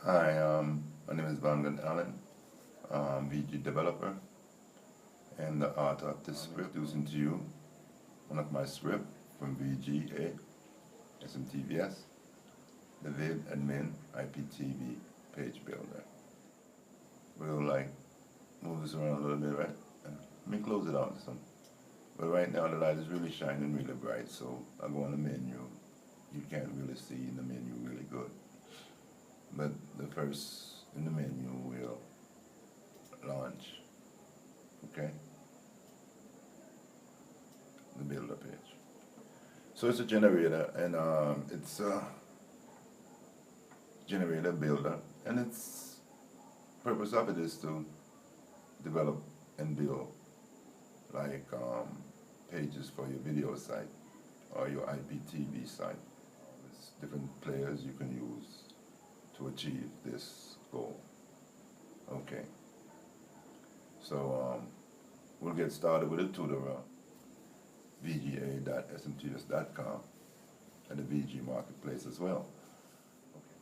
Hi, my name is Van Allen, VG developer and the author of this script. Introducing to you one of my scripts from VGA, SMTVS, the vid admin iptv page builder. We'll move this around a little bit, right? Let me close it out some. But right now the light is really shining really bright, so I'll go on the menu. You can't really see in the menu really good. But the first in the menu will launch, okay, the builder page. So it's a generator, and it's a generator builder, and its purpose of it is to develop and build pages for your video site or your IPTV site. There's different players you can use to achieve this goal. Okay, so we'll get started with a tutorial, vga.smtvs.com, and the VG Marketplace as well. Okay.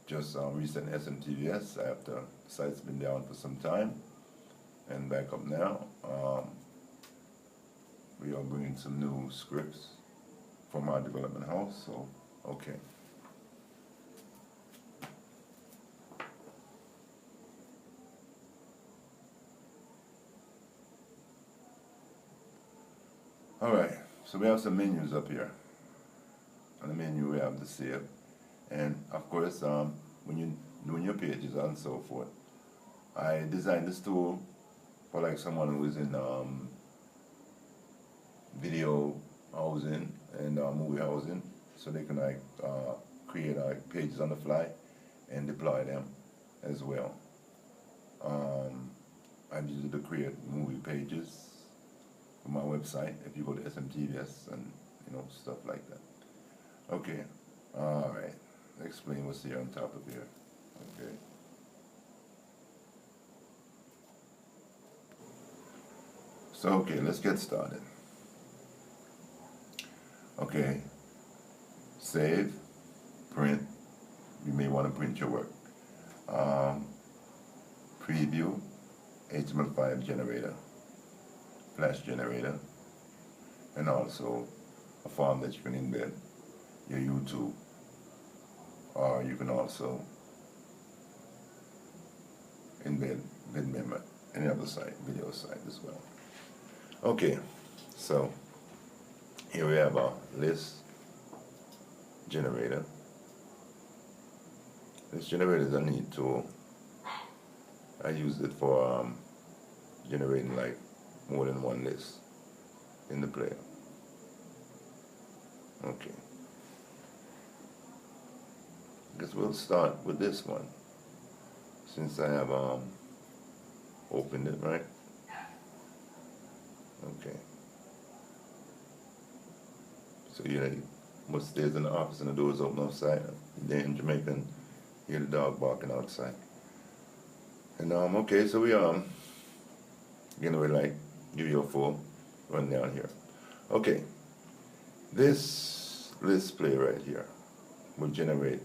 Just recent SMTVS after the site's been down for some time, and back up now. We are bringing some new scripts from our development house, so okay. Alright, so we have some menus up here. On the menu we have the save, and of course when you're doing your pages and so forth, I designed this tool for someone who is in video housing and movie housing, so they can create pages on the fly and deploy them as well. I've used it to create movie pages for my website if you go to SMTVS and stuff like that. Okay, alright, explain what's here on top of here. Okay. So okay, let's get started. Okay, save, print. You may want to print your work. Preview, HTML5 generator, Flash generator, and also a form that you can embed your YouTube, or you can also embed VidMember, any other site, video site as well. Okay, so here we have our list generator. This generator is a neat tool. I used it for generating more than one list in the player. Okay. I guess we'll start with this one, since I have opened it, right? Okay. So most days in the office and the doors open outside. They're in Jamaica and hear the dog barking outside. And okay, so we again we give you a full rundown here. Okay, this list player right here will generate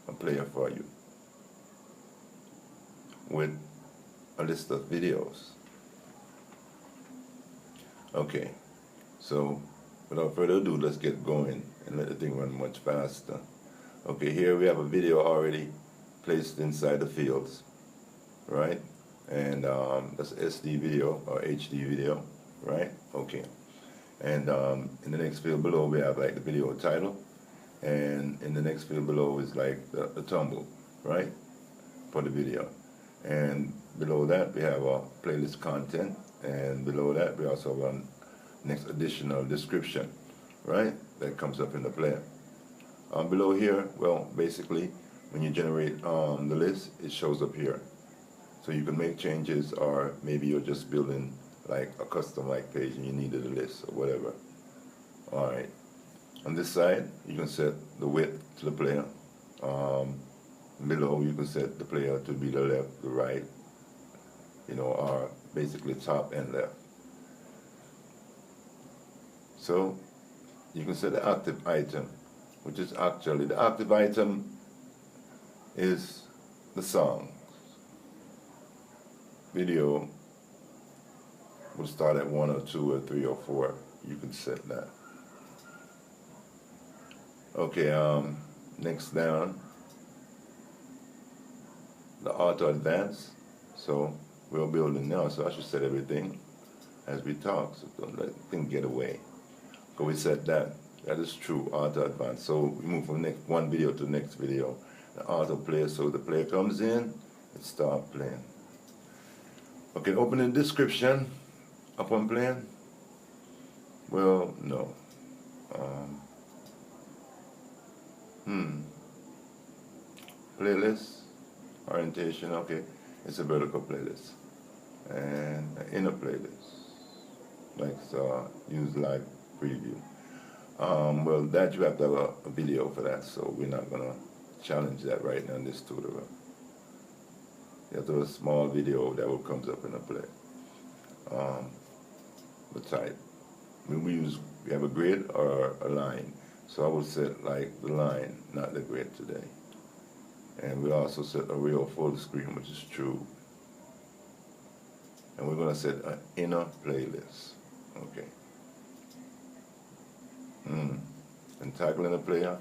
a player for you with a list of videos. Okay, so without further ado, let's get going and let the thing run much faster. Okay, here we have a video already placed inside the fields, right? And that's SD video or HD video, right? Okay. And in the next field below we have the video title, and in the next field below is the thumbnail, right, for the video. And below that we have our playlist content, and below that we also have a next additional description, right, that comes up in the player. Below here, well, basically when you generate the list, it shows up here. So you can make changes, or maybe you're just building a custom page and you needed a list or whatever. Alright. On this side, you can set the width to the player. Below, you can set the player to be the left, the right, or basically top and left. So you can set the active item, which is actually the active item is the song. Video will start at 1 or 2 or 3 or 4. You can set that. Okay, next down, the auto advance. So we're building now, so I should set everything as we talk, so don't let things get away. So we set that. That is true, auto advance. So we move from one video to the next video. The auto play, so the player comes in, it starts playing. Okay, open the description upon playing. Well, no. Playlist, orientation, okay. It's a vertical playlist. And an inner playlist. Like use live preview. Well, that you have to have a video for that, so we're not gonna challenge that right now in this tutorial. You have to have a small video that will comes up in a play. The type. We have a grid or a line, so I will set like the line, not the grid today. And we also set a real full screen, which is true. And we're gonna set an inner playlist. Okay. And tackling the player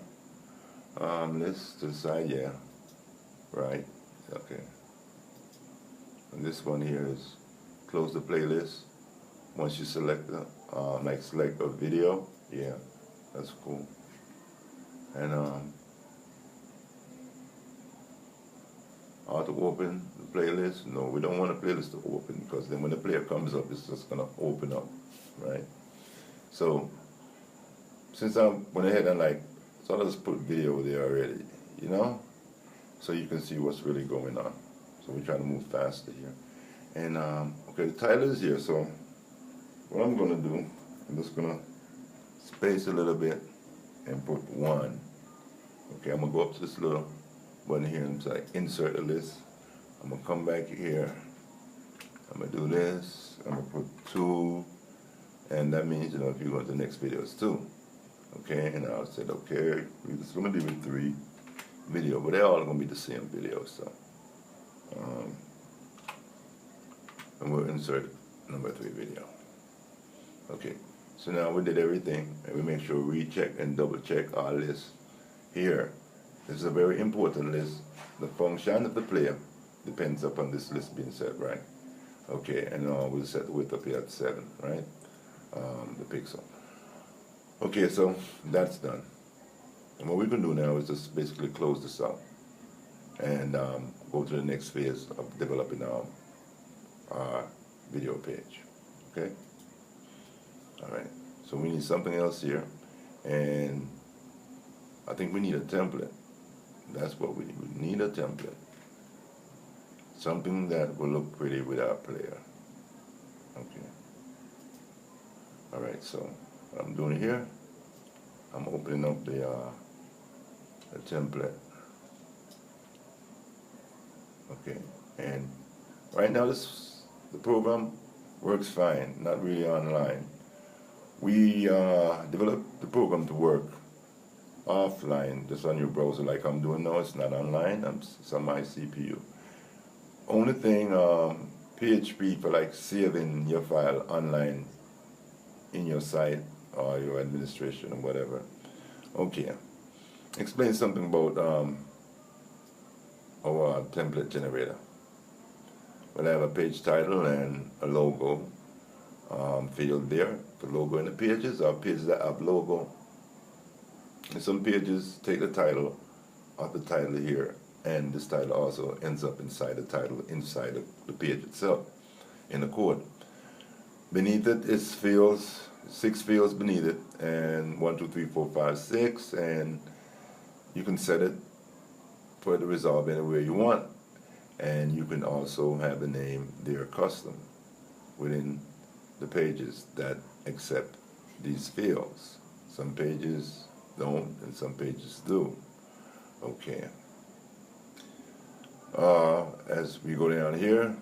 list to the side, yeah. Right. Okay. And this one here is close the playlist. Once you select select a video, yeah, that's cool. And auto open the playlist. No, we don't want the playlist to open, because then when the player comes up, it's just gonna open up, right? So since I went ahead and so I'll just put video there already, you know, so you can see what's really going on. So we're trying to move faster here. And okay, the title is here, so what I'm gonna do, I'm just gonna space a little bit and put 1. Okay, I'm gonna go up to this little button here and say insert a list. I'm gonna come back here. I'm gonna do this. I'm gonna put 2, and that means, you know, if you go to the next video, it's 2. Okay, and I'll say okay, we're just gonna do with 3 video, but they're all gonna be the same video. So, and we'll insert number 3 video. Okay, so now we did everything, and we make sure we check and double check our list here. This is a very important list. The function of the player depends upon this list being set, right? Okay, and we'll set the width up here at 7, right? The pixel. Okay, so that's done. And what we can do now is just basically close this out and go to the next phase of developing our video page. Okay? All right. So we need something else here, and I think we need a template. That's what we need. We need a template. Something that will look pretty with our player. Okay. All right, so what I'm doing here, I'm opening up the template. Okay, and right now the program works fine, not really online. We developed the program to work offline, just on your browser like I'm doing now. It's not online, it's on my CPU. Only thing, PHP for saving your file online in your site or your administration or whatever. Okay, explain something about our template generator. Well, I have a page title and a logo field there. The logo in the pages are pages that have logo. And some pages take the title of the title here, and this title also ends up inside the title, inside the page itself, in the code. Beneath it is fields, 6 fields beneath it, and 1, 2, 3, 4, 5, 6, and you can set it for it to resolve anywhere you want. And you can also have the name there custom within the pages that accept these fields. Some pages don't, and some pages do. Okay. As we go down here,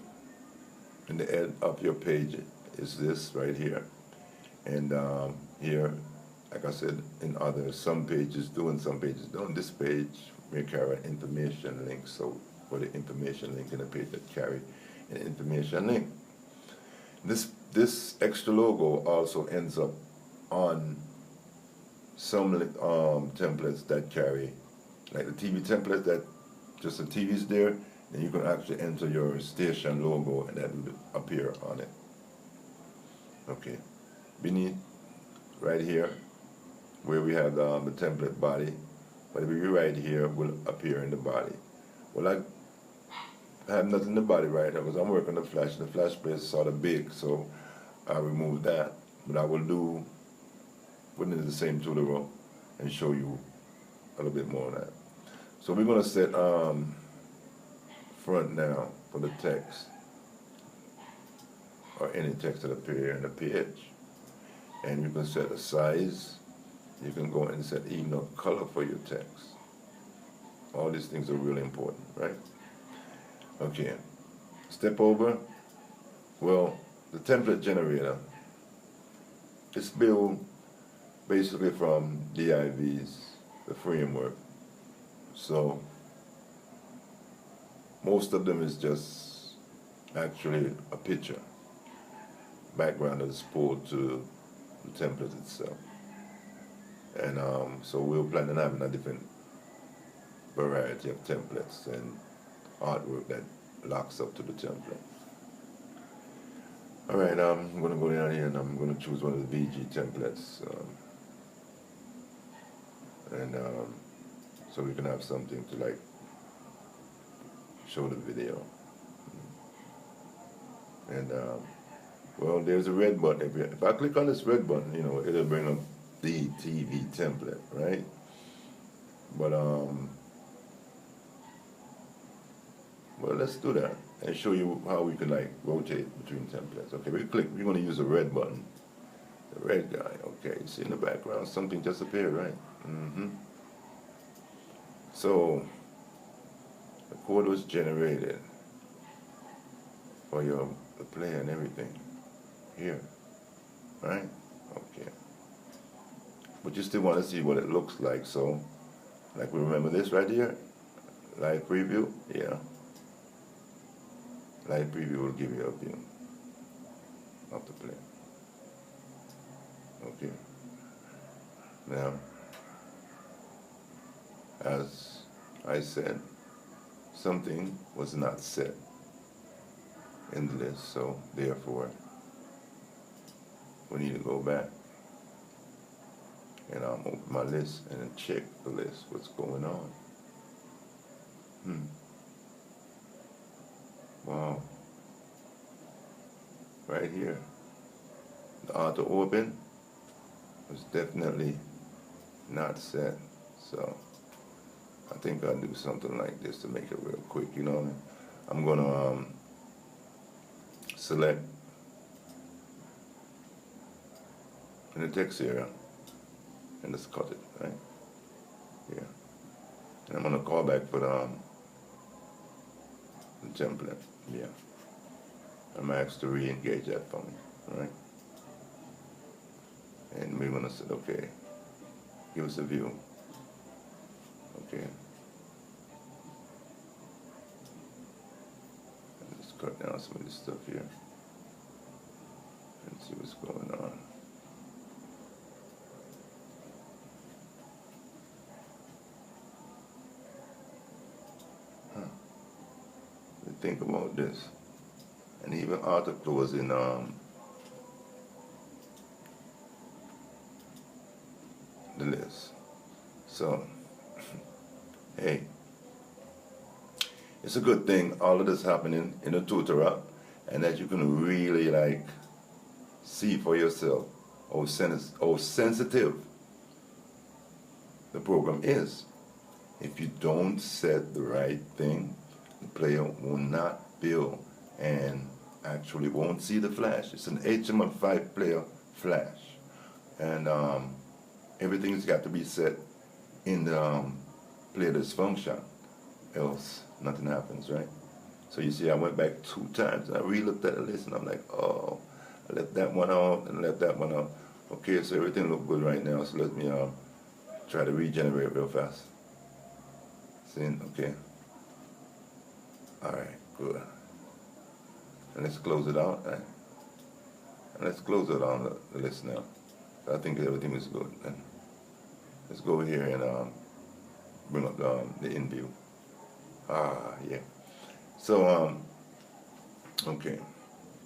in the end of your page is this right here. And here, like I said, in others, some pages do and some pages don't. This page may carry information links, so for the information link in the page that carry an information link. This extra logo also ends up on some templates that carry, like the TV template that just the TV's there, and you can actually enter your station logo and that will appear on it. Okay, beneath, right here, where we have the template body, whatever you write here will appear in the body. Well, I have nothing in the body right now because I'm working on the flash. The flash plate is sort of big, so I removed that. But I will put it in the same tool row and show you a little bit more on that. So we're going to set front now for the text, or any text that appear in the page. And you can set a size. You can go and set even a color for your text. All these things are really important, right? Okay, step over. Well, the template generator is built basically from DIVs, the framework. So most of them is just actually a picture, background that is pulled to the template itself. And so we're planning on having a different variety of templates and artwork that locks up to the template. Alright, I'm going to go down here and I'm going to choose one of the VG templates. So we can have something to like show the video. And well, there's a red button. If I click on this red button, you know, it'll bring up the TV template, right? But well, let's do that and show you how we can like rotate between templates. Okay, we're going to use the red button, the red guy. Okay, you see in the background something just appeared, right? So the code was generated for the player and everything here, right? Okay, but you still want to see what it looks like. So, like, we remember this right here, live preview. Yeah. Live preview will give you a view of the play. Okay. Now, as I said, something was not set in the list, so therefore we need to go back and open my list and check the list, what's going on. Wow. Right here. The auto open was definitely not set. So I think I'll do something like this to make it real quick, you know what I mean? I'm gonna select in the text area and just cut it, right? Yeah. And I'm gonna call back for the template. Yeah. I'm asked to re-engage that for me, right? And we're gonna say, okay, give us a view. Okay. Let's cut down some of this stuff here and see what's going on. Think about this, and even article was in the list. So hey, it's a good thing all of this happening in a tutor app, and that you can really like see for yourself how sensitive the program is. If you don't set the right thing, the player will not build and actually won't see the flash. It's an HTML5 player flash, and everything's got to be set in the player function, else nothing happens, right? So you see, I went back 2 times and I re-looked at the list and I'm like, oh, I left that one out and left that one out. Okay, so everything look good right now, so let me try to regenerate real fast. See, okay. Alright, good. And let's close it out. And let's close it on the list now. I think everything is good. And let's go here and bring up the in view. Yeah. So, okay.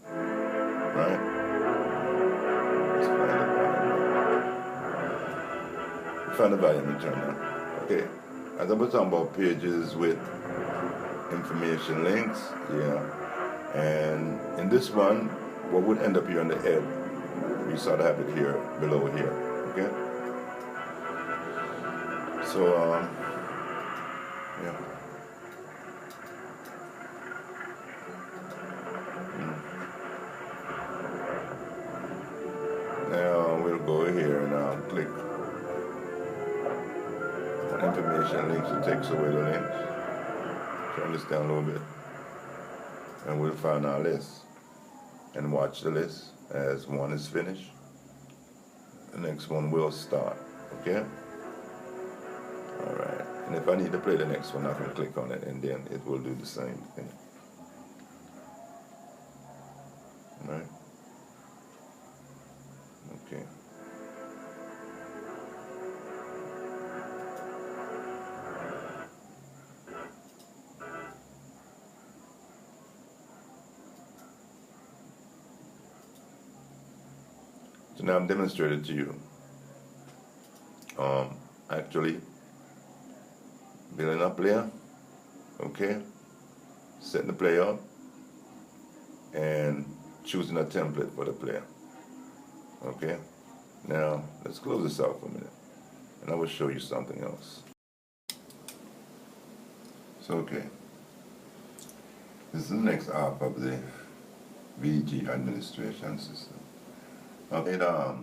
Right? Let's find the volume and turn on. Okay. As I was talking about pages with information links, yeah. And in this one, what would end up here on the head, you sort of have it here, below here, okay? So, yeah. Now we'll go here and click on information links. It takes away the links. Turn this down a little bit. And we'll find our list and watch the list as one is finished. The next one will start, okay? All right, and if I need to play the next one, I can click on it and then it will do the same thing. All right? Okay. So now I'm demonstrating to you actually building a player, okay, setting the player up and choosing a template for the player, okay. Now let's close this out for a minute and I will show you something else. So okay, this is the next half of the VG administration system. I made a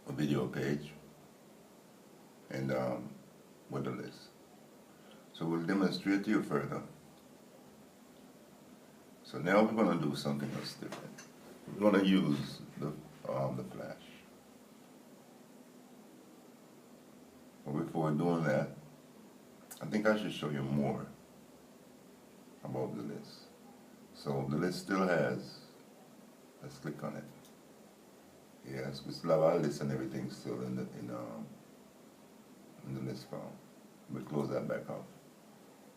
video page and with a list. So we'll demonstrate to you further. So now we're going to do something else different. We're going to use the flash. But before doing that, I think I should show you more about the list. So the list still has, let's click on it. Yes, we still have our list and everything still in the list file. We'll close that back up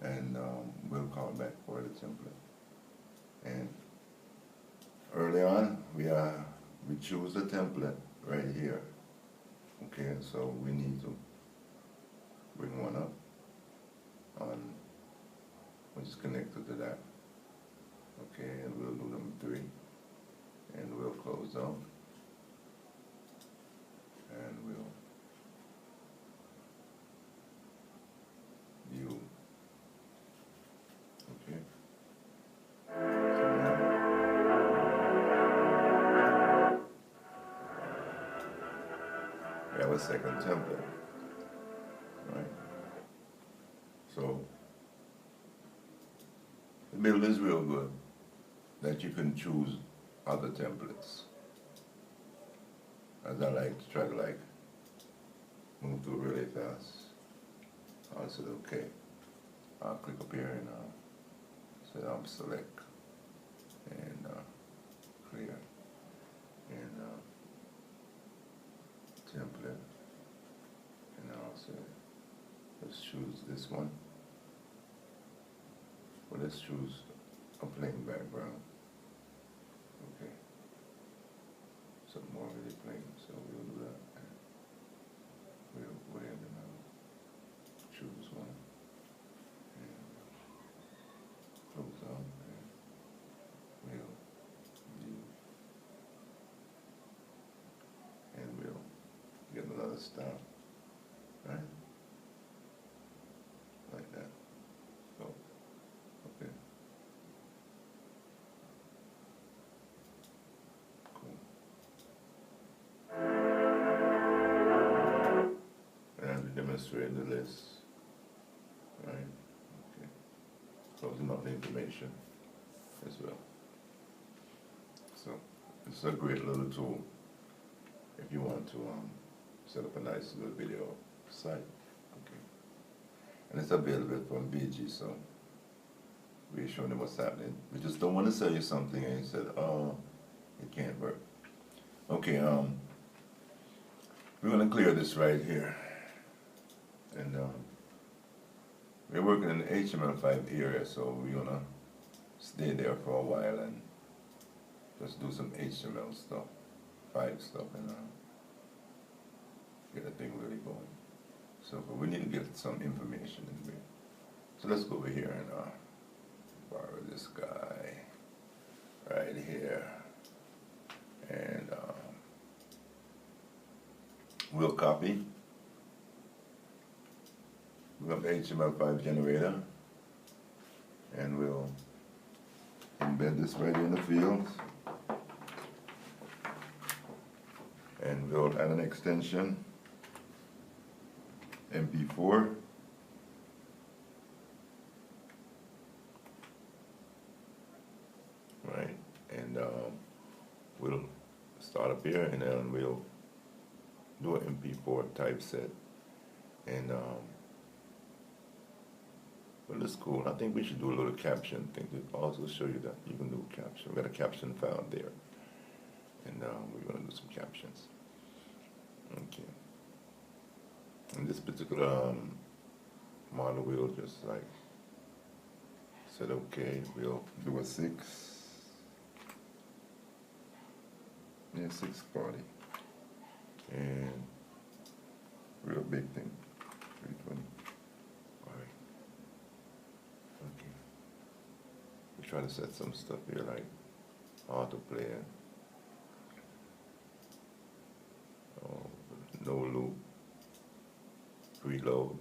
and we'll call back for the template. And early on, we choose the template right here. Okay, so we need to bring one up on which is connected to that. Okay, and we'll do number 3, and we'll close out. And we'll view. Okay. So now, we have a second template, right? So the build is real good that you can choose other templates. As I like to try to move through really fast. I'll say okay. I'll click up here and say select and clear and template, and I'll say let's choose this one. Well, let's choose a plain background. Okay. Something more really plain, so we'll do that. We'll go ahead and choose one and close out and we'll view and we'll get another style, right? Like that. So, okay. Demonstrate the list, right? Okay. Closing up the information as well. So it's a great little tool if you want to set up a nice little video site. Okay. And it's available from VG, so we're showing them what's happening. We just don't want to sell you something and you said, oh, it can't work. Okay, we're gonna clear this right here. And we're working in the HTML5 area, so we're gonna stay there for a while and just do some HTML stuff, 5 stuff, and get the thing really going. So, but we need to get some information in there. So let's go over here and borrow this guy right here, and we'll copy. We have the HTML5 generator, and we'll embed this right in the fields, and we'll add an extension, MP4, right, and we'll start up here, and then we'll do an MP4 typeset, and well, it's cool. I think we should do a little caption thing to also show you that you can do caption. We got a caption file there, and we're going to do some captions. Okay. In this particular model, we'll just like said, okay, we'll do a 640, and real big thing, 320. Try to set some stuff here like autoplay, no loop, preload,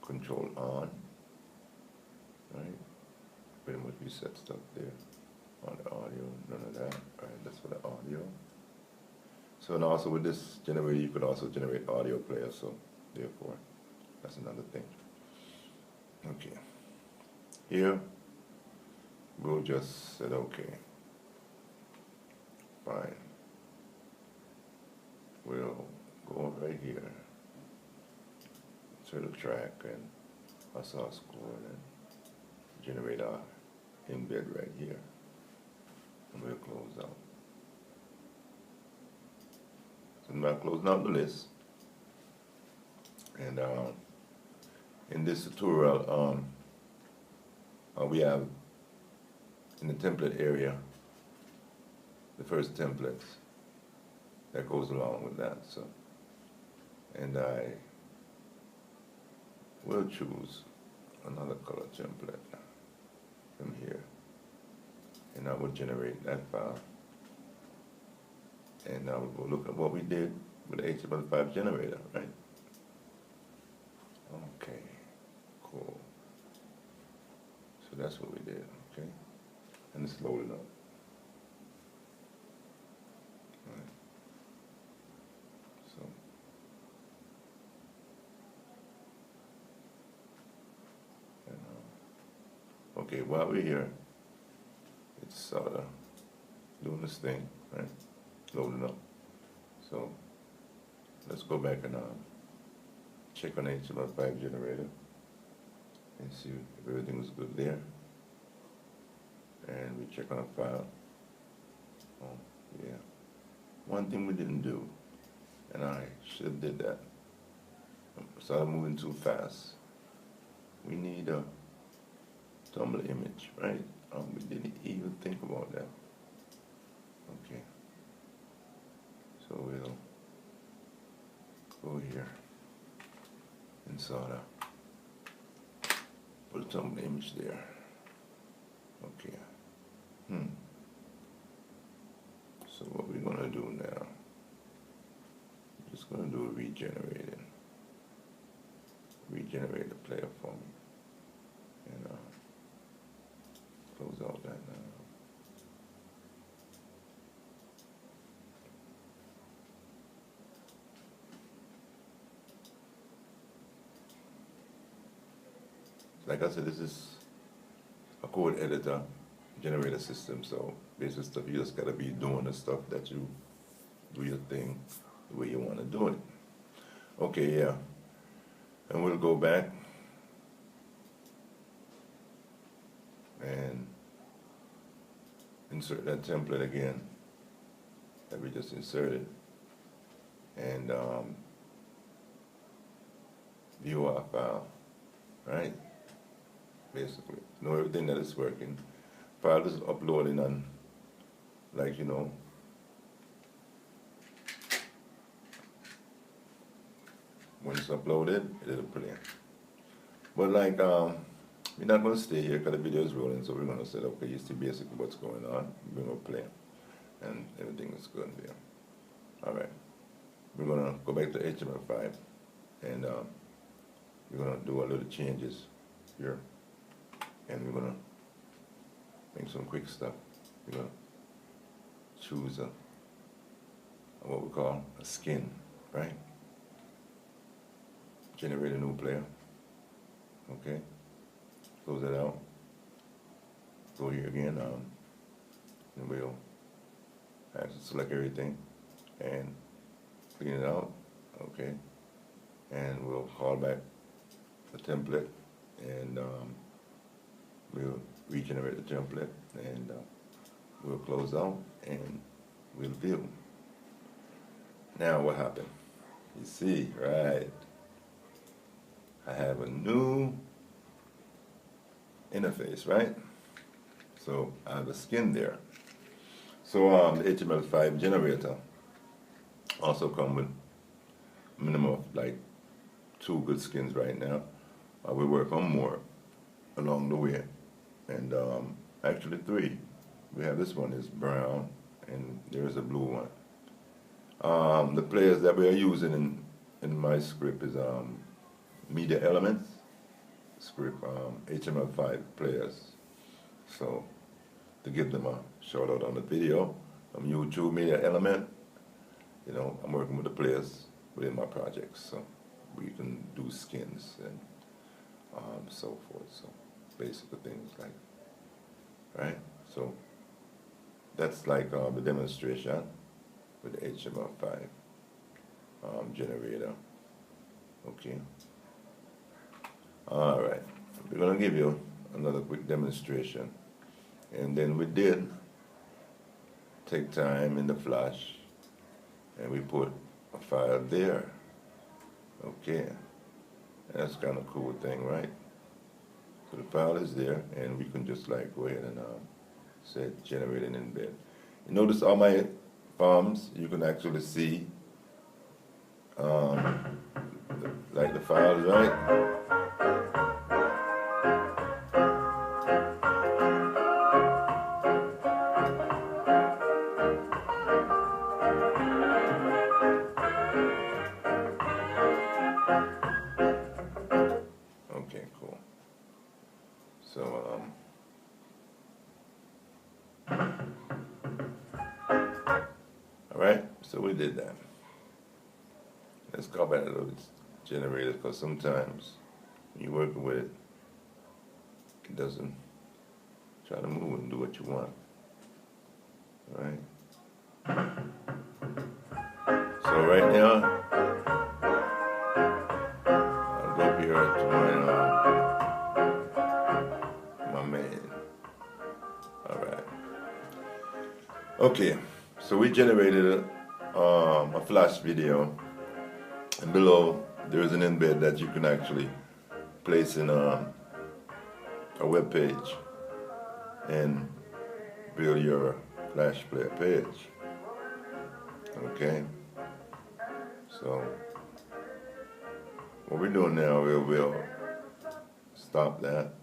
control on, right? Pretty much we set stuff there on the audio, none of that, right? That's for the audio. So, and also with this generator, you could also generate audio players, so therefore, that's another thing. Okay, here, we'll just say, okay, fine. We'll go right here, insert a track and a source code and generate our embed right here. And we'll close out. So now closing out the list. And in this tutorial, we have in the template area, the first templates that goes along with that. So, and I will choose another color template from here, and I will generate that file. And now we'll go look at what we did with the HTML5 generator, right? Okay, cool. So that's what we did, okay? And it's loaded up. Right. So, and, okay, while we're here, it's doing this thing, right? Loading up. So, let's go back and check on the HTML5 generator and see if everything was good there. And we check on a file. Oh, yeah. One thing we didn't do, and I should have did that. I started moving too fast. We need a Tumblr image, right? We didn't even think about that. Okay. So we'll go here and sort of put a Tumblr image there. Okay. So what we're gonna do now, we're just gonna do a regenerating. Regenerate the player for me. And close out that now. Like I said, this is a code editor, generator system, so basic stuff, you just gotta be doing the stuff that you do your thing the way you wanna do it. Okay, yeah. And we'll go back. insert that template again that we just inserted, and view our file, right? Basically, know everything that is working. File is uploading on, like, you know, when it's uploaded, it'll play. But like, we're not going to stay here because the video is rolling, so we're going to say, okay, you see basically what's going on. We're going to play, and everything is good there. All right, we're going to go back to HTML5, and we're going to do a little changes here, and we're going to make some quick stuff. We're going to choose what we call a skin, right? Generate a new player. Okay, close it out. Go here again, and we'll have to select everything and clean it out. Okay, and we'll call back the template, and we'll regenerate the template, and we'll close out, and we'll view. Now what happened? You see, right? I have a new interface, right? So I have a skin there. So the HTML5 generator also come with a minimum of like 2 good skins right now. We work on more along the way, and actually 3. We have this one is brown, and there's a blue one. The players that we are using in my script is Media Elements script, HTML5 players. So to give them a shout out on the video, YouTube Media Element, you know, I'm working with the players within my projects, so we can do skins and so forth. So basic things like, right? So that's like the demonstration with the HTML5 generator. Okay. All right, we're going to give you another quick demonstration, and then we did take time in the Flash, and we put a file there. Okay, that's kind of a cool thing, right? So the file is there, and we can just like go ahead and say generate an embed. You notice all my forms, you can actually see like the files, right? Okay, cool. So, all right, so we did that. Let's go back to those generators, because sometimes when you're working with it, it doesn't try to move and do what you want. All right. So right now, I'll go up here to my main. All right. Okay, so we generated a Flash video, and below there is an embed that you can actually place in a web page and build your Flash Player page. Okay, so what we're doing now, we'll stop that,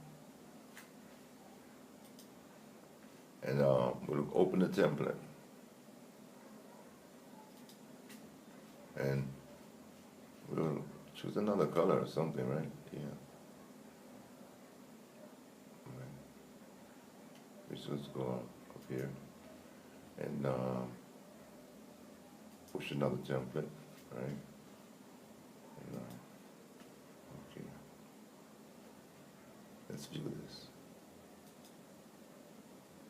and we'll open the template, and we'll choose another color or something, right? Yeah. Right. We should just go up here and push another template, right? And, okay. Let's view this.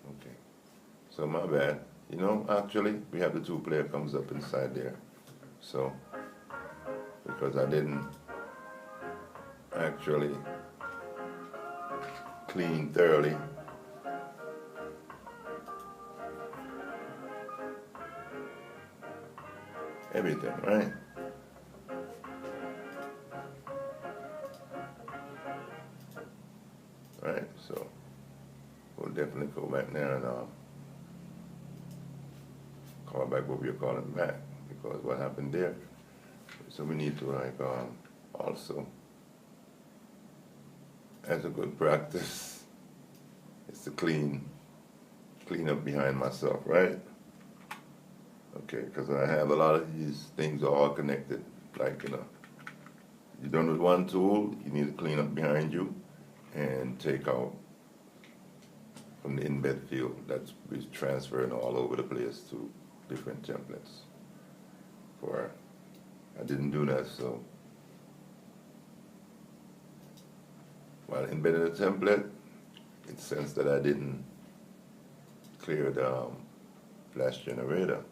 Okay. So my bad. You know, actually, we have the 2-player comes up inside there. So, because I didn't actually clean thoroughly everything, right? Right, so we'll definitely go back there and call back what we're calling back, because what happened there. So we need to like also, as a good practice, is to clean up behind myself, right? Okay, because I have a lot of these things are all connected. Like, you know, you're done with one tool, you need to clean up behind you and take out from the embed field that's transferring all over the place to different templates. I didn't do that, so while embedding the template, it sensed that I didn't clear the flash generator.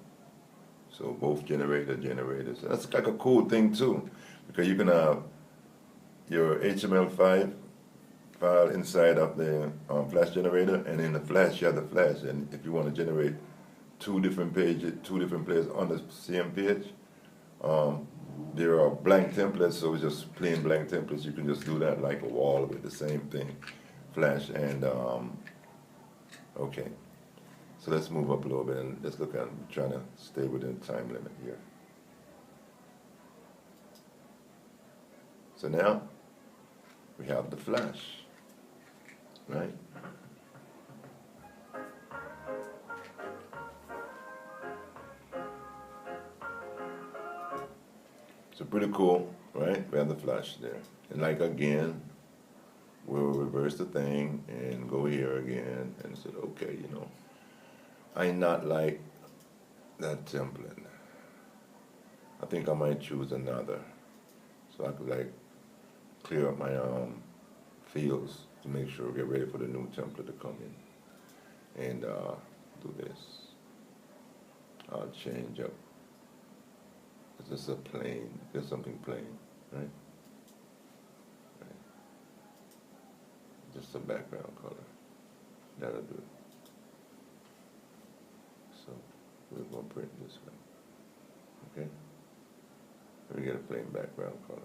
So both generators. That's like a cool thing too, because you can have your HTML5 file inside of the flash generator, and in the flash you have the flash. And if you want to generate two different pages, two different places on the same page, there are blank templates, so it's just plain blank templates. You can just do that like a wall with the same thing, flash and okay. So let's move up a little bit and let's look at trying to stay within the time limit here. So now we have the flash, right? So pretty cool, right? We have the flash there. And like again, we'll reverse the thing and go here again and said, okay, you know, I not like that template. I think I might choose another. So I could like clear up my fields to make sure we get ready for the new template to come in. And do this. I'll change up. It's just a plain, just something plain, right? Right. Just a background color. That'll do it. So we're going to print this way. Okay? We get a plain background color.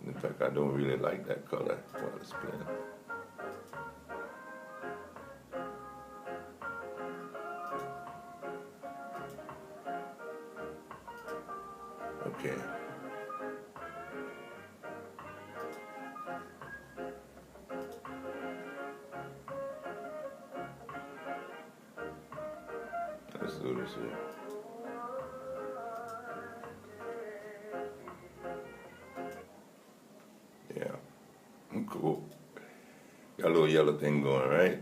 In fact, I don't really like that color while it's plain. Okay. Let's do this here. Yeah. Cool. Got a little yellow thing going, right?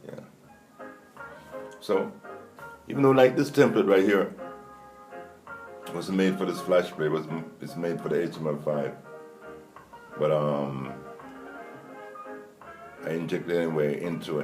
Yeah. So, even though like this template right here wasn't made for this flash play, it's made for the HTML5. But I injected anyway into it.